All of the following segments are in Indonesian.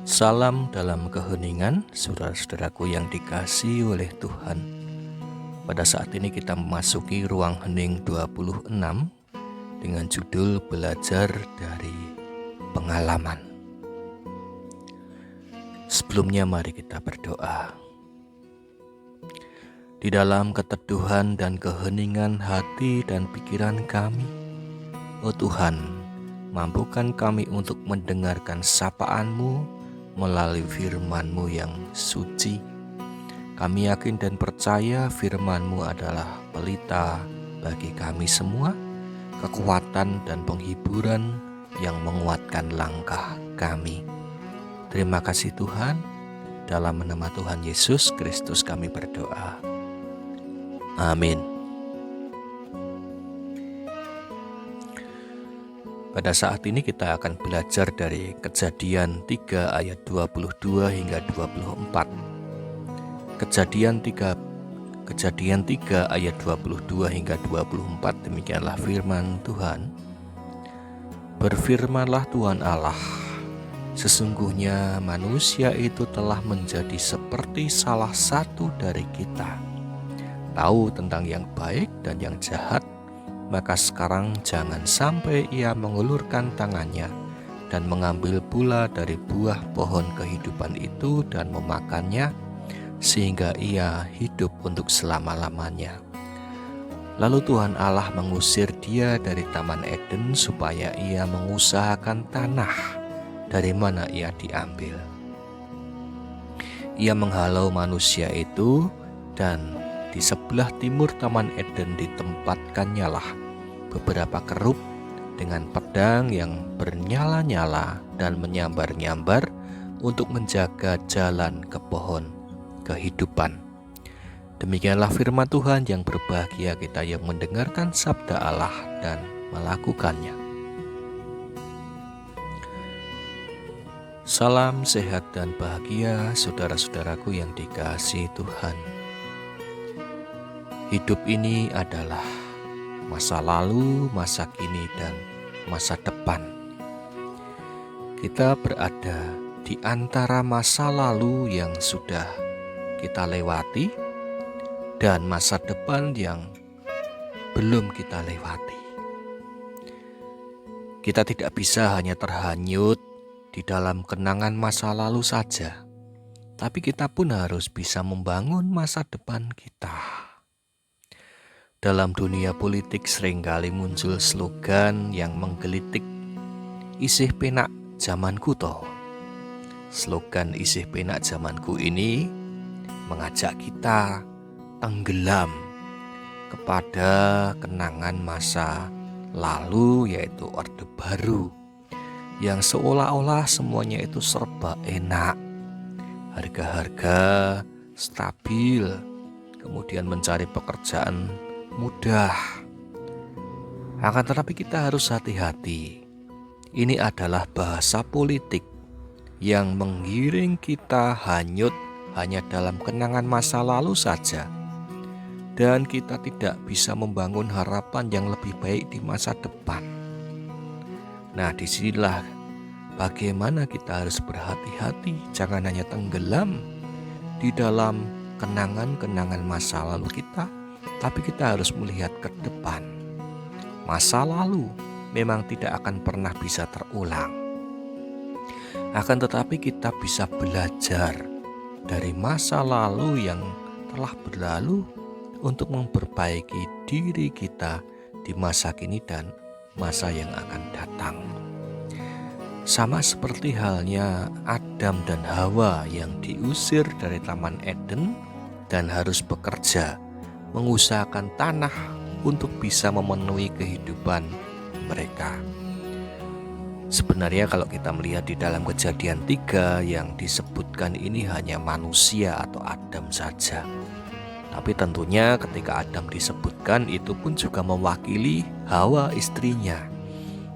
Salam dalam keheningan, saudara-saudaraku yang dikasihi oleh Tuhan. Pada saat ini kita memasuki ruang hening 26 dengan judul Belajar dari Pengalaman. Sebelumnya mari kita berdoa. Di dalam keteduhan dan keheningan hati dan pikiran kami, oh Tuhan, mampukan kami untuk mendengarkan sapaan-Mu melalui firman-Mu yang suci. Kami yakin dan percaya firman-Mu adalah pelita bagi kami semua, kekuatan dan penghiburan yang menguatkan langkah kami. Terima kasih Tuhan, dalam nama Tuhan Yesus Kristus kami berdoa. Amin. Pada saat ini kita akan belajar dari Kejadian 3 ayat 22 hingga 24. Kejadian 3 ayat 22 hingga 24, demikianlah firman Tuhan. Berfirmanlah Tuhan Allah, sesungguhnya manusia itu telah menjadi seperti salah satu dari kita, tahu tentang yang baik dan yang jahat. Maka sekarang jangan sampai ia mengulurkan tangannya dan mengambil pula dari buah pohon kehidupan itu dan memakannya, sehingga ia hidup untuk selama-lamanya. Lalu Tuhan Allah mengusir dia dari Taman Eden supaya ia mengusahakan tanah dari mana ia diambil. Ia menghalau manusia itu, dan di sebelah timur Taman Eden ditempatkannya lah beberapa kerub dengan pedang yang bernyala-nyala dan menyambar-nyambar untuk menjaga jalan ke pohon kehidupan. Demikianlah firman Tuhan. Yang berbahagia kita yang mendengarkan sabda Allah dan melakukannya. Salam sehat dan bahagia saudara-saudaraku yang dikasihi Tuhan. Hidup ini adalah masa lalu, masa kini, dan masa depan. Kita berada di antara masa lalu yang sudah kita lewati dan masa depan yang belum kita lewati. Kita tidak bisa hanya terhanyut di dalam kenangan masa lalu saja, tapi kita pun harus bisa membangun masa depan kita. Dalam dunia politik seringkali muncul slogan yang menggelitik, "Isih penak zamanku toh." Slogan "Isih penak zamanku" ini mengajak kita tenggelam kepada kenangan masa lalu, yaitu Orde Baru, yang seolah-olah semuanya itu serba enak, harga-harga stabil, kemudian mencari pekerjaan mudah. Akan tetapi kita harus hati-hati. Ini adalah bahasa politik yang menggiring kita hanyut hanya dalam kenangan masa lalu saja, dan kita tidak bisa membangun harapan yang lebih baik di masa depan. Nah, disinilah bagaimana kita harus berhati-hati, jangan hanya tenggelam di dalam kenangan-kenangan masa lalu kita, tapi kita harus melihat ke depan. Masa lalu memang tidak akan pernah bisa terulang. Akan tetapi kita bisa belajar dari masa lalu yang telah berlalu untuk memperbaiki diri kita di masa kini dan masa yang akan datang. Sama seperti halnya Adam dan Hawa yang diusir dari Taman Eden dan harus bekerja mengusahakan tanah untuk bisa memenuhi kehidupan mereka. Sebenarnya kalau kita melihat di dalam Kejadian 3 yang disebutkan ini hanya manusia atau Adam saja. Tapi tentunya ketika Adam disebutkan, itu pun juga mewakili Hawa istrinya.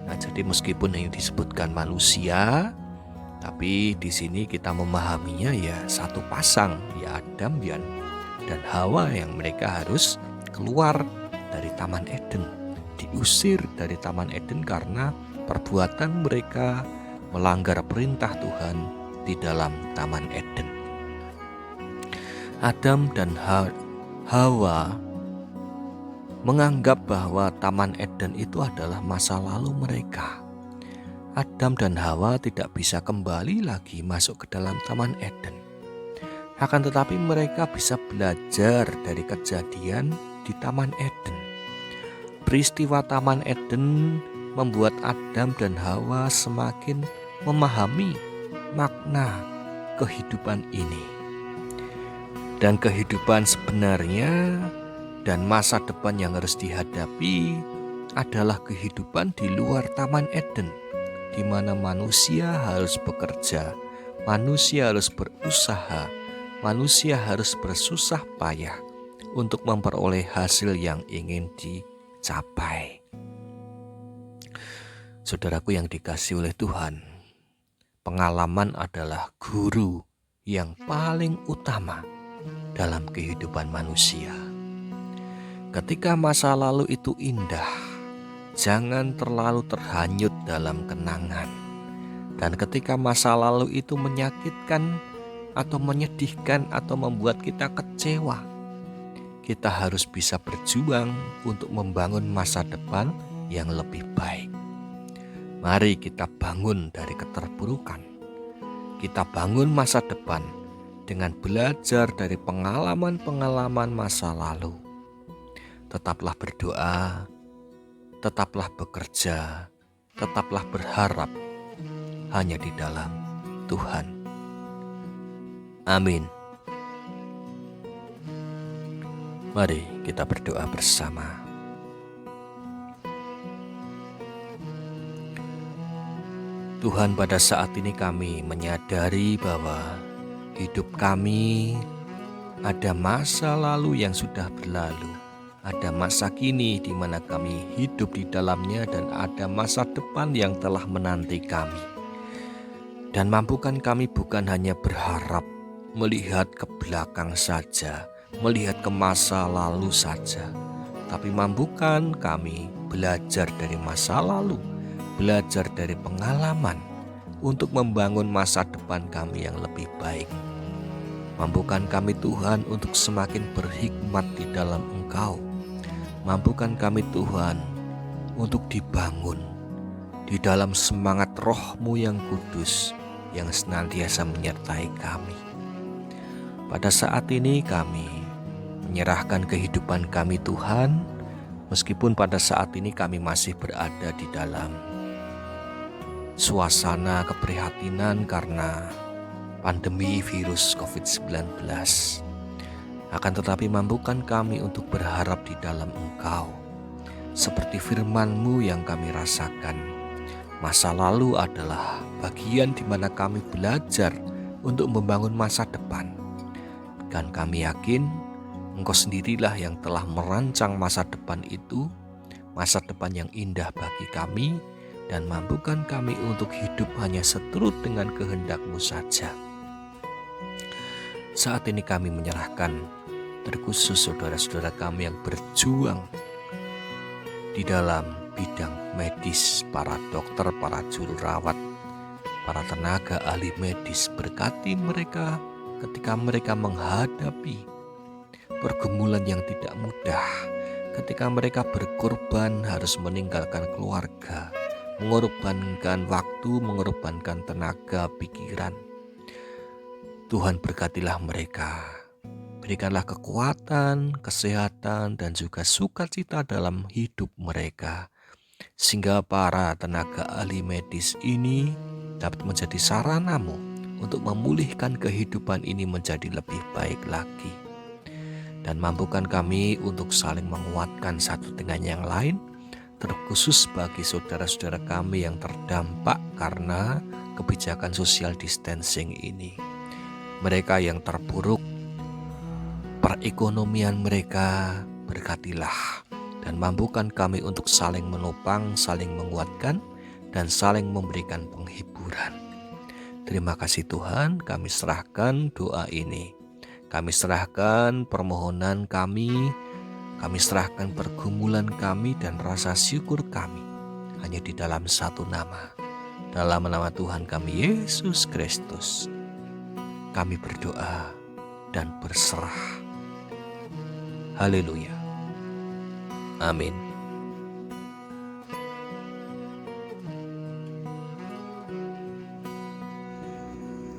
Nah, jadi meskipun yang disebutkan manusia, tapi di sini kita memahaminya ya satu pasang, ya Adam dan Hawa, yang mereka harus keluar dari Taman Eden, diusir dari Taman Eden karena perbuatan mereka melanggar perintah Tuhan di dalam Taman Eden. Adam dan Hawa menganggap bahwa Taman Eden itu adalah masa lalu mereka. Adam dan Hawa tidak bisa kembali lagi masuk ke dalam Taman Eden. Akan tetapi mereka bisa belajar dari kejadian di Taman Eden. Peristiwa Taman Eden membuat Adam dan Hawa semakin memahami makna kehidupan ini. Dan kehidupan sebenarnya dan masa depan yang harus dihadapi adalah kehidupan di luar Taman Eden, di mana manusia harus bekerja, manusia harus berusaha, manusia harus bersusah payah untuk memperoleh hasil yang ingin dicapai. Saudaraku yang dikasihi oleh Tuhan, pengalaman adalah guru yang paling utama dalam kehidupan manusia. Ketika masa lalu itu indah, jangan terlalu terhanyut dalam kenangan. Dan ketika masa lalu itu menyakitkan atau menyedihkan atau membuat kita kecewa, kita harus bisa berjuang untuk membangun masa depan yang lebih baik. Mari kita bangun dari keterpurukan. Kita bangun masa depan dengan belajar dari pengalaman-pengalaman masa lalu. Tetaplah berdoa, tetaplah bekerja, tetaplah berharap hanya di dalam Tuhan. Amin. Mari kita berdoa bersama. Tuhan, pada saat ini kami menyadari bahwa hidup kami ada masa lalu yang sudah berlalu. Ada masa kini di mana kami hidup di dalamnya dan ada masa depan yang telah menanti kami. Dan mampukan kami bukan hanya berharap melihat ke belakang saja, melihat ke masa lalu saja, tapi mampukan kami belajar dari masa lalu, belajar dari pengalaman untuk membangun masa depan kami yang lebih baik. Mampukan kami Tuhan untuk semakin berhikmat di dalam Engkau. Mampukan kami Tuhan untuk dibangun di dalam semangat Roh-Mu yang kudus yang senantiasa menyertai kami. Pada saat ini kami menyerahkan kehidupan kami Tuhan, meskipun pada saat ini kami masih berada di dalam suasana keprihatinan karena pandemi virus COVID-19. Akan tetapi mampukan kami untuk berharap di dalam Engkau. Seperti firman-Mu yang kami rasakan, masa lalu adalah bagian di mana kami belajar untuk membangun masa depan. Dan kami yakin Engkau sendirilah yang telah merancang masa depan itu, masa depan yang indah bagi kami, dan mampukan kami untuk hidup hanya seturut dengan kehendak-Mu saja. Saat ini kami menyerahkan terkhusus saudara-saudara kami yang berjuang di dalam bidang medis, para dokter, para juru rawat, para tenaga ahli medis. Berkati mereka ketika mereka menghadapi pergumulan yang tidak mudah, ketika mereka berkorban harus meninggalkan keluarga, mengorbankan waktu, mengorbankan tenaga, pikiran. Tuhan, berkatilah mereka. Berikanlah kekuatan, kesehatan, dan juga sukacita dalam hidup mereka, sehingga para tenaga ahli medis ini dapat menjadi sarana-Mu untuk memulihkan kehidupan ini menjadi lebih baik lagi. Dan mampukan kami untuk saling menguatkan satu dengan yang lain, terkhusus bagi saudara-saudara kami yang terdampak karena kebijakan social distancing ini. Mereka yang terpuruk perekonomian mereka, berkatilah dan mampukan kami untuk saling menopang, saling menguatkan, dan saling memberikan penghiburan. Terima kasih Tuhan, kami serahkan doa ini. Kami serahkan permohonan kami serahkan pergumulan kami dan rasa syukur kami hanya di dalam satu nama, Dalam nama Tuhan kami Yesus Kristus, kami berdoa dan berserah. Haleluya. Amin.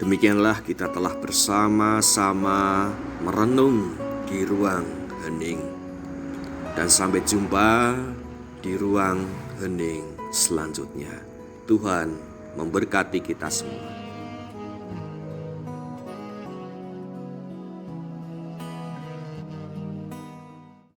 Demikianlah kita telah bersama-sama merenung di ruang hening. Dan sampai jumpa di ruang hening selanjutnya. Tuhan memberkati kita semua.